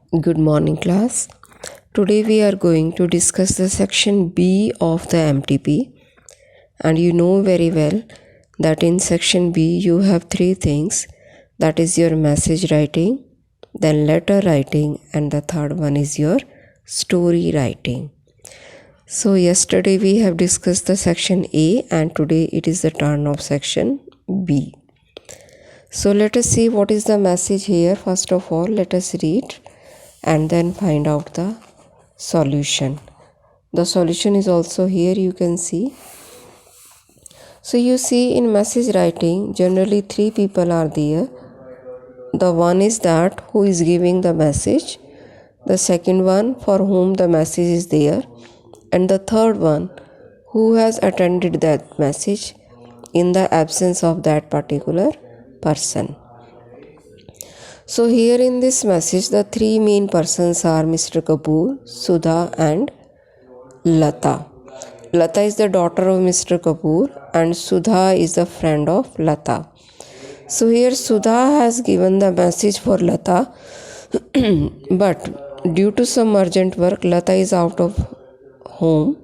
Good morning, class. Today we are going to discuss the section B of the MTP. And you know very well that in section B you have three things. That is your message writing, then letter writing, and the third one is your story writing. So yesterday we have discussed the section A and today it is the turn of section B. So let us see what is the message here. First of all, let us read and then find out the solution. The solution is also here, you can see. So you see, in message writing generally three people are there. The one is that who is giving the message, the second one for whom the message is there, and the third one who has attended that message in the absence of that particular person. So here in this message, the three main persons are Mr. Kapoor, Sudha and Lata. Lata is the daughter of Mr. Kapoor and Sudha is the friend of Lata. So here Sudha has given the message for Lata but due to some urgent work, Lata is out of home.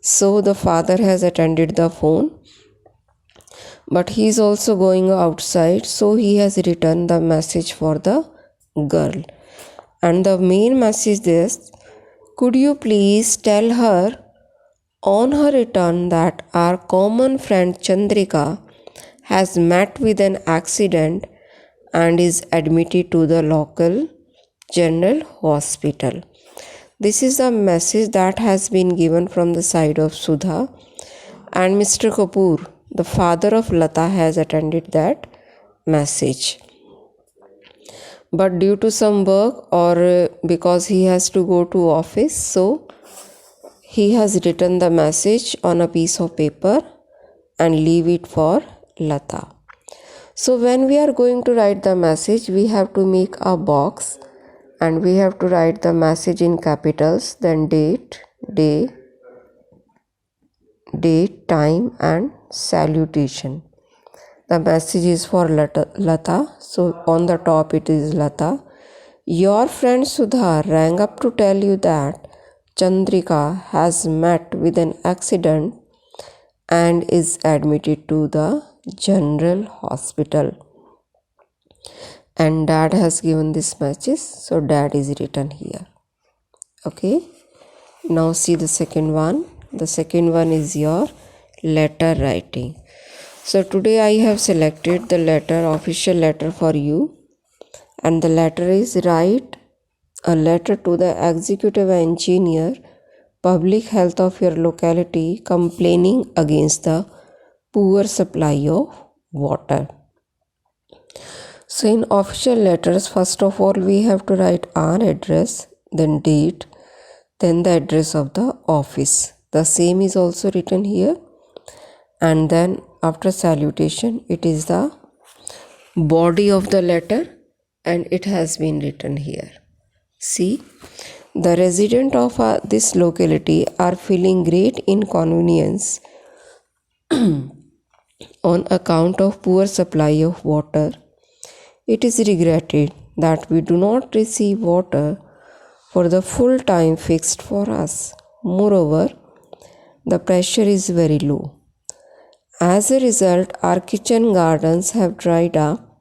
So the father has attended the phone, but he is also going outside, so he has written the message for the girl. And the main message is, could you please tell her on her return that our common friend Chandrika has met with an accident and is admitted to the local general hospital. This is the message that has been given from the side of Sudha, and Mr. Kapoor, the father of Lata, has attended that message. But due to some work or because he has to go to office, so he has written the message on a piece of paper and leave it for Lata. So when we are going to write the message, we have to make a box and we have to write the message in capitals, then date, day, time and salutation. The message is for Lata. So on the top it is Lata. Your friend Sudha rang up to tell you that Chandrika has met with an accident and is admitted to the general hospital. And dad has given this message, so dad is written here. Okay. Now see the second one. The second one is your letter writing. So today I have selected the letter, official letter for you. And the letter is, write a letter to the executive engineer, public health of your locality, complaining against the poor supply of water. So in official letters, first of all we have to write our address, then date, then the address of the office. The same is also written here. And then after salutation, it is the body of the letter and it has been written here. See, the residents of this locality are feeling great inconvenience on account of poor supply of water. It is regretted that we do not receive water for the full time fixed for us. Moreover, the pressure is very low. As a result, our kitchen gardens have dried up.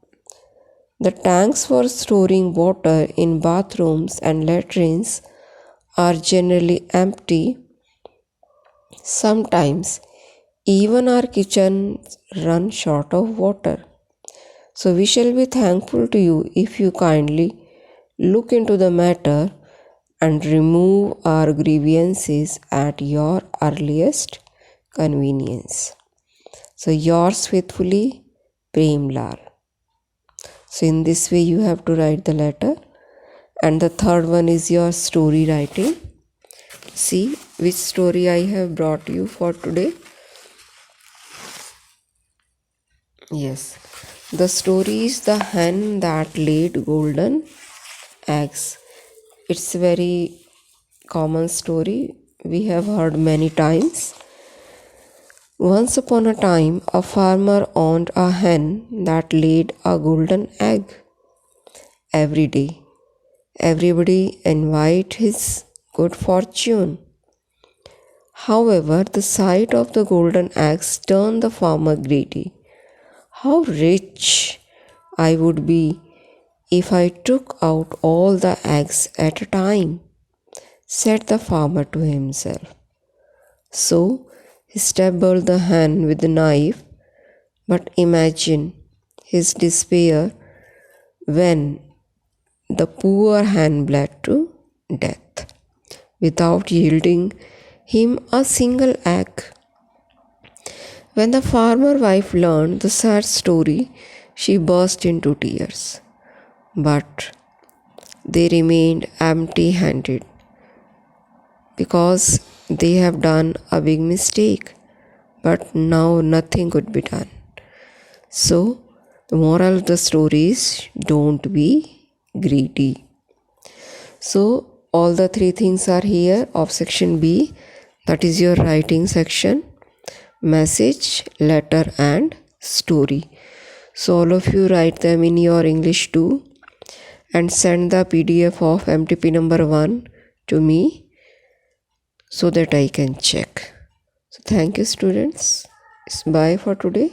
The tanks for storing water in bathrooms and latrines are generally empty. Sometimes, even our kitchens run short of water. So we shall be thankful to you if you kindly look into the matter and remove our grievances at your earliest convenience. So yours faithfully, Prem Lal. So in this way you have to write the letter. And the third one is your story writing. See which story I have brought you for today. Yes. The story is The Hen That Laid Golden Eggs. It's a very common story. We have heard many times. Once upon a time, a farmer owned a hen that laid a golden egg. Every day, Everybody envied his good fortune. However, the sight of the golden eggs turned the farmer greedy. How rich I would be if I took out all the eggs at a time, said the farmer to himself. So he stabbed the hen with the knife, but imagine his despair when the poor hen bled to death without yielding him a single egg. When the farmer wife learned the sad story, she burst into tears. But they remained empty handed because they have done a big mistake. But now nothing could be done. So, the moral of the story is don't be greedy. So, all the three things are here of section B, that is your writing section: message, letter, and story. So, all of you write them in your English too and send the PDF of MTP number 1 to me so that I can check. So, thank you, students. Bye for today.